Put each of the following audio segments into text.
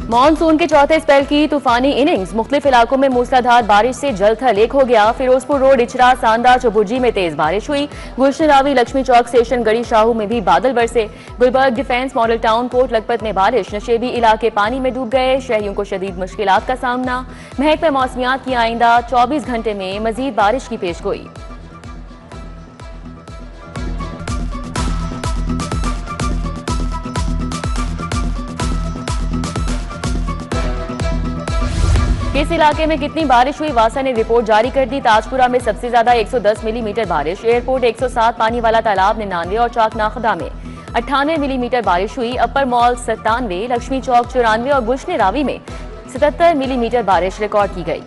Monsoon के चौथे spell की तूफानी इनिंग्स, मुख्तलिफ इलाकों में मूसलाधार बारिश से जल थल एक हो गया। फिरोजपुर रोड, इचरा, सांदा, चौबुर्जी में तेज बारिश हुई। गुलशन रावी, लक्ष्मी चौक, स्टेशन गढ़ी शाहू में भी बादल बरसे। Gulberg, defence, model town, Kot Lakhpat में बारिश। नशेबी इलाके पानी में डूब गए। शहरियों को शदीद मुश्किलात का सामना। महकमा मौसमियात की आइंदा 24 घंटे में मजीद बारिश की पेशगोई। किस इलाके में कितनी बारिश हुई, वासा ने रिपोर्ट जारी कर दी। ताजपुरा में सबसे ज्यादा 110 मिलीमीटर बारिश। एयरपोर्ट 107, पानी वाला तालाब 99 और चौक नाखदा में 98 मिलीमीटर बारिश हुई। अपर मॉल 97, लक्ष्मी चौक 94 और गुलशन रावी में 77 मिलीमीटर बारिश रिकॉर्ड की गई।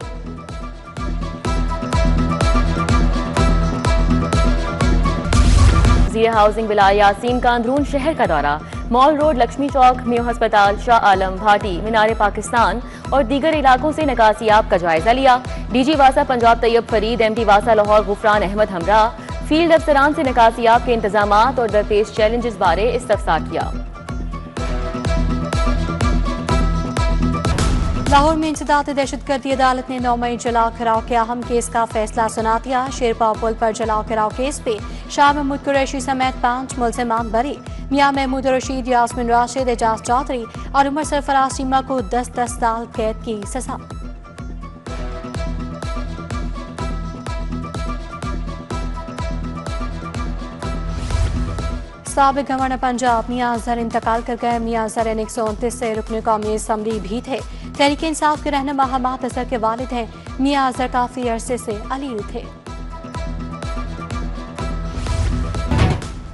वज़ीर हाउसिंग बिलाल यासीन का अंदरून शहर का दौरा। मॉल रोड, लक्ष्मी चौक, मेयो अस्पताल, शाह आलम, भाटी, मीनार पाकिस्तान और दीगर इलाकों से निकासियाब का जायजा लिया। डीजी वासा पंजाब तैयब फरीद, एमडी वासा लाहौर गुफरान अहमद हमरा फील्ड अफसरान से निकासियाब के इंतजामात और दरपेश चैलेंजेस बारे इस्तफसार किया। लाहौर में इंसदाद दहशतगर्दी अदालत ने 9 मई जलाओ घिराव के अहम केस का फैसला सुना दिया। शेरपाव पुल पर जलाओ घिराव केस पे शाह महमूद कुरैशी समेत 5 मुल्जिमान बरी। मियां महमूद रशीद, यास्मिन राशिद, एजाज चौधरी और उमर सरफराज चीमा को 10-10 साल कैद की सजा। साबिक गवर्नर पंजाब मियां अजहर इंतकाल कर गए। मियां अजहर एन 129 से रुकने कौमी असम्बली भी थे। तहरीक इंसाफ के रहनुमा हमाद अजहर के वालिद हैं। मियां अजहर काफी अरसे से अलील थे।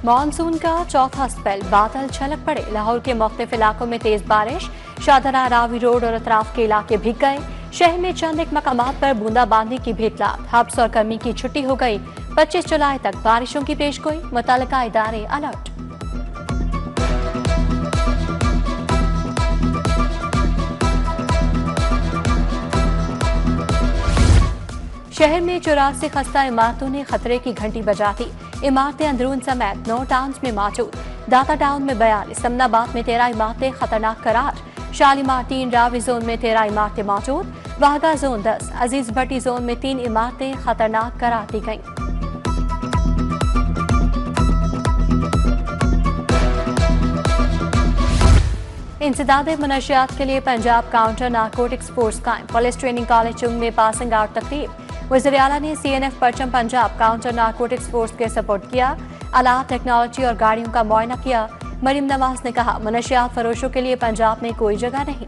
मानसून का चौथा स्पेल, बादल छलक पड़े। लाहौर के मुख्तलिफ इलाकों में तेज बारिश। शाहदरा, रावी रोड और अतराफ के इलाके भीग गए। शहर में चंद एक मकामात पर बूंदाबांदी की भेतलात। हब्स और गर्मी की छुट्टी हो गई। 25 जुलाई तक बारिशों की पेशगोई। मुतल्लिका इदारे अलर्ट। शहर में 84 खस्ता इमारतों ने खतरे की घंटी बजा दी। इमारतें अंदरून समेत 9 टाउन्स में मौजूद। दाता टाउन में 42, समनाबाद में 13 इमारतें खतरनाक करार। शालीमार 3, रावी जोन में 13 इमारतें मौजूद। वाहगा जोन 10, अजीज भट्टी जोन में 3 इमारतें खतरनाक करार दी गईं। इंसदाद मनशियात के लिए पंजाब काउंटर नारकोटिक्स फोर्स कायम। पुलिस ट्रेनिंग कॉलेज चुंग में पासिंग आउट तकरीब। वज़ीर आला ने CNF परचम पंजाब काउंटर नारकोटिक्स फोर्स के सपोर्ट किया। आलात, टेक्नोलॉजी और गाड़ियों का मुआयना किया। मरीम नवाज ने कहा, मनशियात फरोशों के लिए पंजाब में कोई जगह नहीं।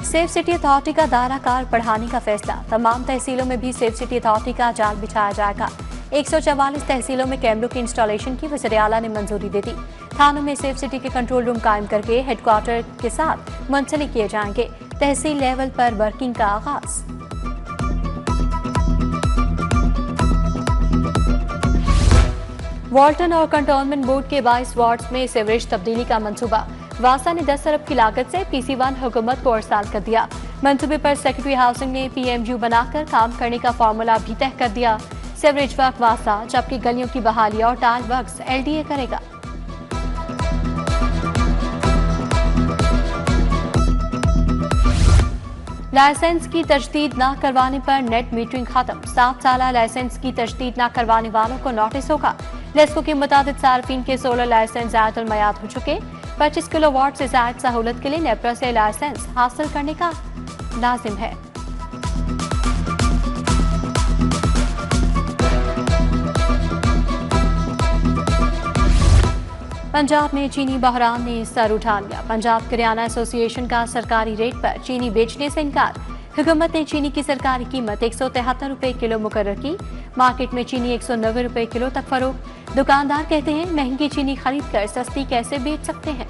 सेफ सिटी अथॉरिटी का दायरा कार बढ़ाने का फैसला। तमाम तहसीलों में भी सेफ सिटी अथॉरिटी का जाल बिछाया जाएगा। 144 तहसीलों में कैमरों की इंस्टॉलेशन की वज़ीर आला ने मंजूरी दे दी। थानों में सेफ सिटी के कंट्रोल रूम कायम करके हेडक्वार्टर के साथ मुंसलिक किए जाएंगे। तहसील लेवल पर वर्किंग का आगाज। वाल्टन और कंटोनमेंट बोर्ड के 22 वार्ड्स में सीवरेज तब्दीली का मंसूबा। वासा ने 10 अरब की लागत से PC1 हुकूमत को अरसाल कर दिया। मंसूबे पर सेक्रेटरी हाउसिंग ने PMU बनाकर काम करने का फार्मूला भी तय कर दिया। सीवरेज वर्क वासा, जबकि गलियों की बहाली और टाइल वर्क्स LDA करेगा। लाइसेंस की तजदीद न करवाने पर नेट मीटरिंग खत्म। 7 साल लाइसेंस की तजदीद न करवाने वालों को नोटिस होगा। लेस्को के मुताबिक सार्फिन के सोलर लाइसेंस ज़ायद मयाद हो चुके। 25 किलोवाट से ज़ायद सहूलत के लिए नेपरा से लाइसेंस हासिल करने का लाजिम है। पंजाब में चीनी बहरान ने सर उठा लिया। पंजाब किराना एसोसिएशन का सरकारी रेट पर चीनी बेचने से इनकार। हुकूमत ने चीनी की सरकारी कीमत 173 रुपए किलो मुकर्रर की। मार्केट में चीनी 190 रुपए किलो तक फरोख्त। दुकानदार कहते हैं, महंगी चीनी खरीद कर सस्ती कैसे बेच सकते हैं।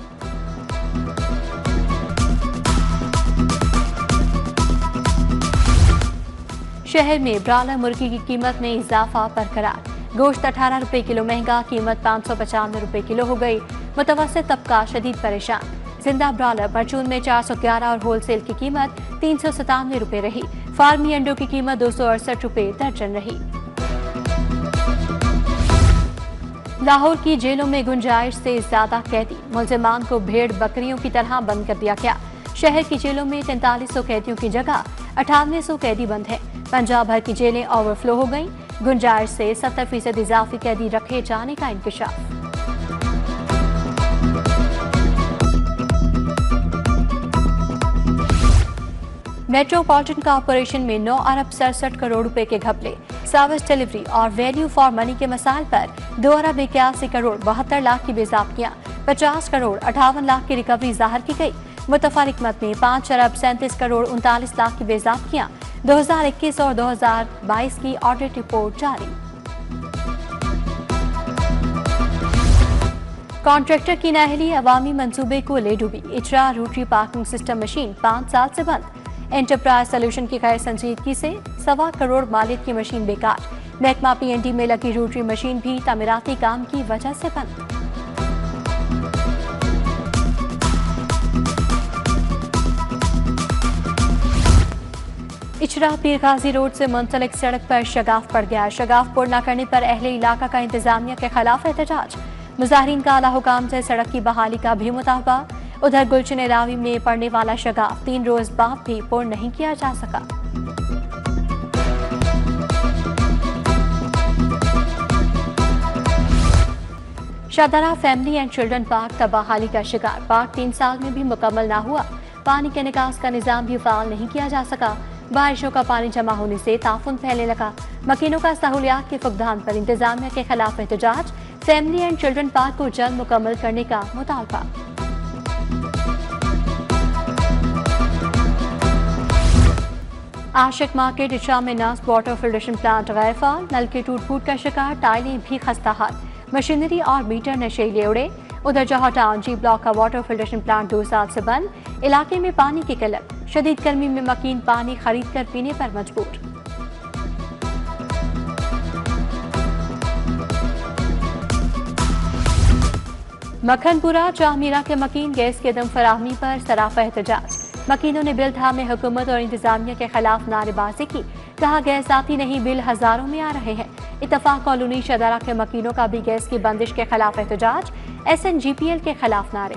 शहर में ब्रायलर मुर्गी की कीमत में इजाफा बरकरार। गोश्त 18 रुपए किलो महंगा, कीमत 595 रुपए किलो हो गई। मुतवस्सित तबका शदीद परेशान। जिंदा ब्रायलर परचून में 411 और होलसेल की कीमत 397 रुपए रही। फार्मी अंडों की कीमत 268 रुपए दर्जन रही। लाहौर की जेलों में गुंजाइश से ज्यादा कैदी, मुल्जिमान को भेड़ बकरियों की तरह बंद कर दिया गया। शहर की जेलों में 4300 कैदियों की जगह 9800 कैदी बंद हैं। पंजाब भर की जेलें ओवरफ्लो हो गईं। गुंजाइश से 70% इजाफी कैदी रखे जाने का इंकशाफ। मेट्रोपॉलिटन कॉरपोरेशन में 9 अरब 67 करोड़ रुपए के घपले, सर्विस डिलीवरी और वैल्यू फॉर मनी के मसाइल पर 2 अरब 81 करोड़ 72 लाख की बेज़ाब्तियां, 50 करोड़ 58 लाख की रिकवरी जाहिर की गई। मुतफरिक मद में 5 अरब 37 करोड़ 39 लाख की बेज़ाब्तियां, 2021 और 2022 की ऑडिट रिपोर्ट जारी। कॉन्ट्रैक्टर की नाअहली अवामी मंसूबे को ले डूबी। Ichhra rotary parking system machine 5 साल से बंद। एंटरप्राइज सोल्यूशन की गैर संजीदगी से 1.25 करोड़ मालिक की मशीन बेकार। महकमा पीएनडी में लगी रोटरी मशीन भी तामीराती काम की वजह से बंद। इचरा पीरगाजी रोड से मुंसलिक सड़क पर शगाफ पड़ गया। शगाफ पुर न करने पर अहले इलाका का इंतजामिया के खिलाफ एहतजाज। मुजाहिरीन का आला हुकाम से सड़क की बहाली का भी मुतालबा। उधर गुलशन रावी में पड़ने वाला शगाफ 3 रोज बाद भी पुर नहीं किया जा सका। Shahdara family and children park तबाहाली का शिकार। पार्क 3 साल में भी मुकम्मल ना हुआ। पानी के निकास का निजाम भी फाल नहीं किया जा सका। बारिशों का पानी जमा होने से ताफुन फैलने लगा। मकीनों का सहूलियात के फुकदान पर इंतजामिया के खिलाफ एहतजाज। फैमिली एंड चिल्ड्रन पार्क को जल्द मुकम्मल करने का मुतालबा। आशिक मार्केट इचरा में नस्ब वाटर फिल्ट्रेशन प्लांट गैर फाल। नल के टूट फूट का शिकार, टाइलें भी खस्ता हाल। मशीनरी और मीटर नशीले उड़े। उधर जौहर टाउन जी ब्लॉक का वाटर फिल्ट्रेशन प्लांट 2 साल से बंद। इलाके में पानी की किल्लत। शदीद गर्मी में मकीन पानी खरीद कर पीने पर मजबूर। मखनपुरा चाहमीरा के मकीन गैस के दम फराहमी पर सराफा एहतजाज। मकीनों ने बिल थामे हुकूमत और इंतजामिया के खिलाफ नारेबाजी की। कहा गैस आती नहीं, बिल हजारों में आ रहे हैं। इत्तफाक कॉलोनी शदारा के मकीनों का भी गैस की बंदिश के खिलाफ एहतजाज। SNGPL के खिलाफ नारे।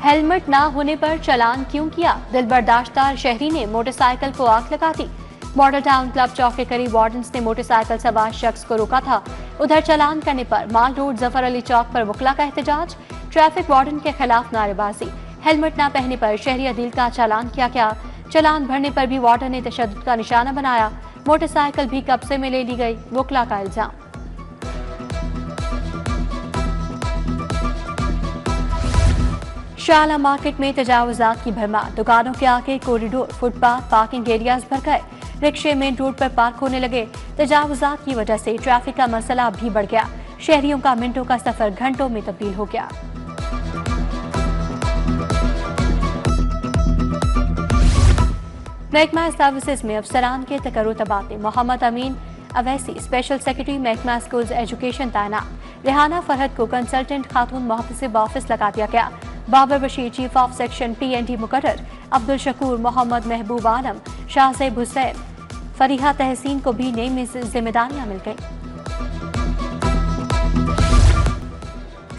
हेलमेट ना होने पर चालान क्यों किया? दिल बर्दाश्तदार शहरी ने मोटरसाइकिल को आग लगा दी। मॉडल टाउन क्लब चौक के करीब वार्डन्स ने मोटरसाइकिल सवार शख्स को रोका था। उधर चालान करने पर माल रोड जफर अली चौक पर वकला का एहतजाज। ट्रैफिक वार्डन के खिलाफ नारेबाजी। हेलमेट न पहनने पर शहरी अदील का चालान किया गया। चालान भरने पर भी वार्डन ने तशद्दुद का निशाना बनाया। मोटरसाइकिल भी कब्जे में ले ली गई, वकला का इल्जाम। शाला मार्केट में तजावुजात की भरमार। दुकानों के आगे कॉरिडोर, फुटपाथ, पार्किंग एरियाज भर गए। रिक्शे मेन रोड पर पार्क होने लगे। तजावुजात की वजह से ट्रैफिक का मसला भी बढ़ गया। शहरियों का मिनटों का सफर घंटों में तब्दील हो गया। महकमा सर्विसेज में अफसरान के तकर्रो तबादले। मोहम्मद अमीन अवैसी स्पेशल सेक्रेटरी महकमा स्कूल्स एजुकेशन तैनात। रेहाना फरहद को कंसल्टेंट खातून मुहतसिब ऑफिस लगा दिया गया। Babar Bashir chief of section PND मुकर्रर। अब्दुल शकूर, मोहम्मद महबूब आलम, शाहजेब हुसैन, फरीहा तहसीन को भी नई जिम्मेदारियां मिल गई।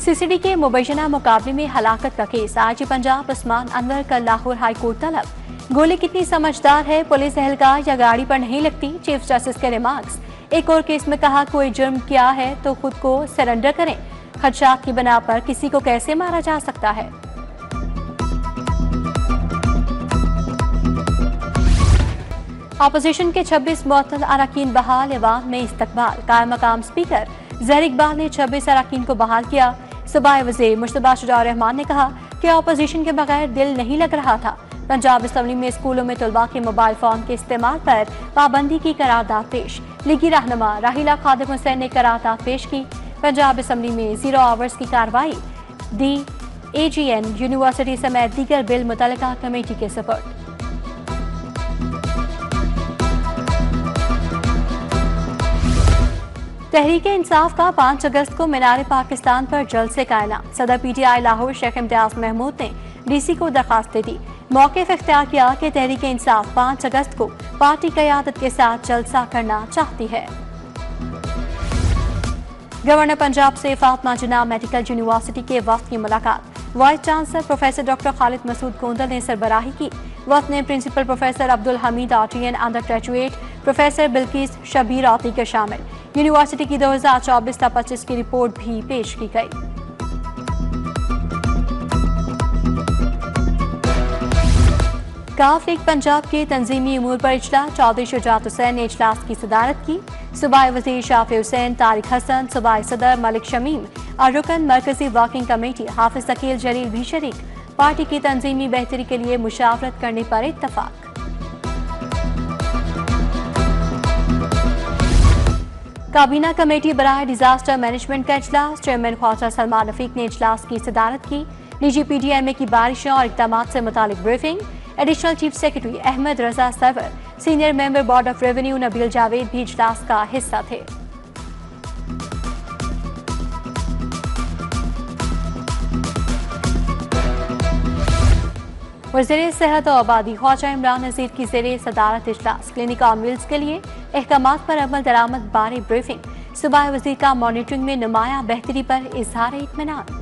CCD के मुबैना मुकाबले में हलाकत का केस। आज पंजाब उस्मान अनवर का लाहौर हाई कोर्ट तलब। गोली कितनी समझदार है, पुलिस एहलकार या गाड़ी पर नहीं लगती, चीफ जस्टिस के रिमार्क्स। एक और केस में कहा कोई जुर्म किया है तो खुद को सरेंडर करें। खदशात की बिना पर किसी को कैसे मारा जा सकता है। अपोजिशन के 26 मुअत्तल अरकान बहाल। ऐवान में इस्तकबाल। कायम मकाम स्पीकर जहर इकबाल ने 26 अरकान को बहाल किया। सूबाई वज़ीर मुश्तबा शुजा-उर रहमान ने कहा कि अपोजिशन के बगैर दिल नहीं लग रहा था। पंजाब असम्बली में स्कूलों में तलबा के मोबाइल फोन के इस्तेमाल पर पाबंदी की करारदाद पेश। लीगी रहनुमा राहिला खादिम हुसैन ने करारदाद पेश की। पंजाब असम्बली में 0 आवर्स की कार्रवाई। DAGN यूनिवर्सिटी समेत दीगर बिल मुतल्लिका कमेटी के सपुर्द। तहरीक इंसाफ का 5 अगस्त को मीनार पाकिस्तान पर जलसे का ऐलान। सदर PTI लाहौर शेख इम्तियाज महमूद ने DC को दरखास्त दे दी। मौके पर इख्तियार किया कि तहरीक इंसाफ 5 अगस्त को पार्टी क़यादत के साथ जलसा करना चाहती है। गवर्नर पंजाब से फातिमा जिन्ना मेडिकल यूनिवर्सिटी के वफ्द की मुलाकात। Vice chancellor professor doctor Khalid Masood Kondal ने सरबराही की। वफ्द ने प्रिंसिपल प्रोफेसर अब्दुल हमीद आर्टियन, undergraduate professor Bilquis Shabir और दीगर शामिल। यूनिवर्सिटी की 2024-25 की रिपोर्ट भी पेश की गई। काफ लीग पंजाब के तंजीमी उमूर पर इजलास। चौधरी शुजात हुसैन ने इजलास की सदारत की। सूबाई वज़ीर शाफी हुसैन, तारिक हसन, सूबाई सदर मलिक शमीम और रुकन मरकजी वर्किंग कमेटी हाफिज अकील जलील भी शरीक। पार्टी की तंजीमी बेहतरी के लिए मुशावरत करने पर इत्तफाक। काबीना कमेटी बराए डिजास्टर मैनेजमेंट का इजलास। चेयरमैन ख्वाजा सलमान रफीक ने इजलास की सदारत की। निजी PDMA की बारिशों और इक़दाम से मुतालिक briefing. Additional chief secretary Ahmad Raza Sarwar, senior member board of revenue Nabeel Javed भी इजलास का हिस्सा थे। वज़ीर सेहत और आबादी ख्वाजा इमरान नज़ीर की ज़ेरे सदारत इजलास। क्लिनिक और मिल्स के लिए अहकामात पर अमल दरामद बारे ब्रीफिंग। सूबाई वज़ीर का मॉनिटरिंग में नुमाया बेहतरी पर इजहार इत्मीनान।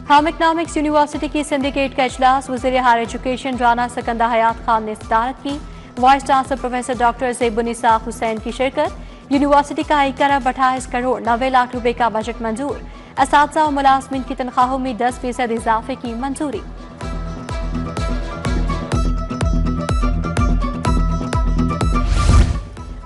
होम इकनॉमिक्स यूनिवर्सिटी की सिंडिकेट का इजलास। वज़ीर हायर एजुकेशन राना सकंदा हयात खान ने सदारत की। Vice chancellor professor doctor Zaibunnisa Hussain की शिरकत। यूनिवर्सिटी का 1 अरब 28 करोड़ 90 लाख रुपए का बजट मंजूर। असातिज़ा और मुलाज़िमीन की तनख्वाहों में 10% इजाफे की मंजूरी।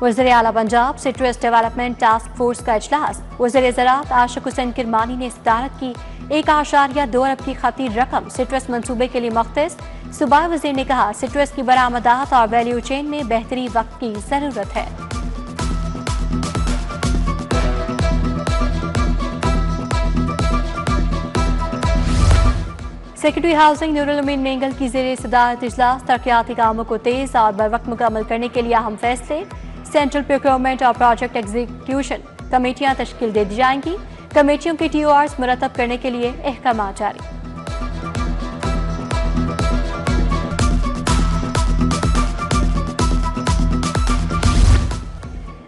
वज़ीर आला Punjab citrus development task force का इजलास। वज़ीर ज़राअत आशिक हुसैन किरमानी ने सदारत की। 1.2 अरब की खती रकम सिट्रस मंसूबे के लिए मुख्तस। सूबाई वज़ीर ने कहा सिट्रस की बरामदात और वैल्यू चेन में बेहतरी वक्त की जरूरत है। सेक्रेटरी हाउसिंग नूरुल अमीन मेंगल की ज़ेरे सदारत इजलास। तरक्याती कामों को तेज और बरवक्त मुकम्मल करने के लिए अहम फैसले। सेंट्रल प्रोक्योरमेंट और प्रोजेक्ट एग्जीक्यूशन कमेटियां तश्कील दे दी जाएंगी। कमेटियों के TORs मुरतब करने के लिए अहकाम जारी।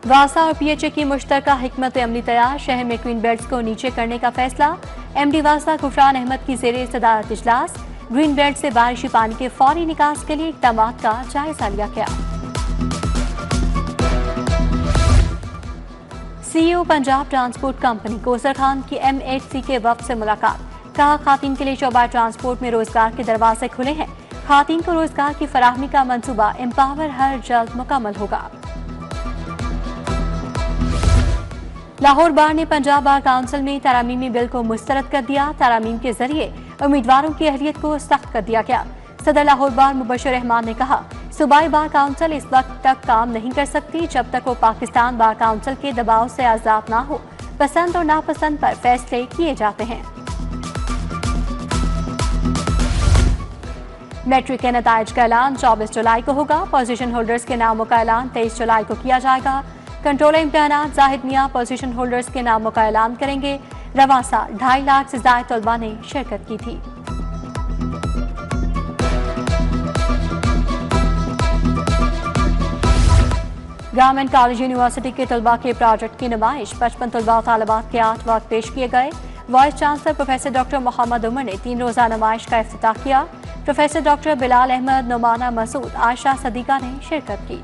वासा और PHA की मुश्तरका हिकमत अमली तैयार। शहर में ग्रीन बेल्ट्स को नीचे करने का फैसला। MD वासा गुफरान अहमद की ज़ेरे सदारत इजलास। ग्रीन बेल्ट से बारिशी पानी के फौरी निकास के लिए इक़दामात का जायजा लिया गया। CEO Punjab transport company Kausar Khan की MHC के वफ्द से मुलाकात। कहा खातीन के लिए शोबा ट्रांसपोर्ट में रोजगार के दरवाजे खुले हैं। खातीन को रोजगार की फराहमी का मंसूबा एम्पावर हर जल्द मुकम्मल होगा। लाहौर बार ने पंजाब बार काउंसिल में तरामीमी बिल को मुस्तरद कर दिया। तरामीम के जरिए उम्मीदवारों की अहलियत को सख्त कर दिया गया। सदर लाहौर बार मुबश्शिर रहमान ने कहा सूबाई बार काउंसिल इस वक्त तक काम नहीं कर सकती जब तक वो पाकिस्तान बार काउंसिल के दबाव से आजाद ना हो। पसंद और नापसंद पर फैसले किए जाते हैं। मैट्रिक के नताइज का ऐलान 24 जुलाई को होगा। पोजीशन होल्डर्स के नामों का ऐलान 23 जुलाई को किया जाएगा। कंट्रोलर इम्तिहानात जाहिद मियां पोजीशन होल्डर्स के नामों का ऐलान करेंगे। रवां साल 2.5 लाख से ज्यादा तलबा ने शिरकत की थी। गवर्नमेंट कॉलेज यूनिवर्सिटी के तलबा के प्रोजेक्ट की नुमाइश। 55 तलबा और तालिबात के आर्ट वर्क पेश किए गए। Vice chancellor professor doctor Mohammad Umar ने 3 रोजा नुमाइश का इफ्तिताह किया। प्रोफेसर डॉक्टर बिलाल अहमद, नुमाना मसूद, आयशा सदीका ने शिरकत की।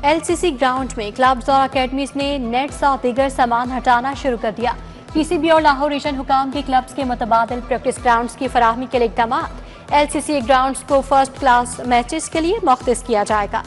LCC ग्राउंड में क्लब्स और अकेडमीज ने नेट्स और दीगर सामान हटाना शुरू कर दिया। PCB और लाहौर रीजन हुकाम के क्लब्स के मुतबादिल प्रैक्टिस ग्राउंड्स की फराहमी के लिए इक़दामात। LCC ग्राउंड्स को फर्स्ट क्लास मैचेस के लिए मुख्तस किया जाएगा।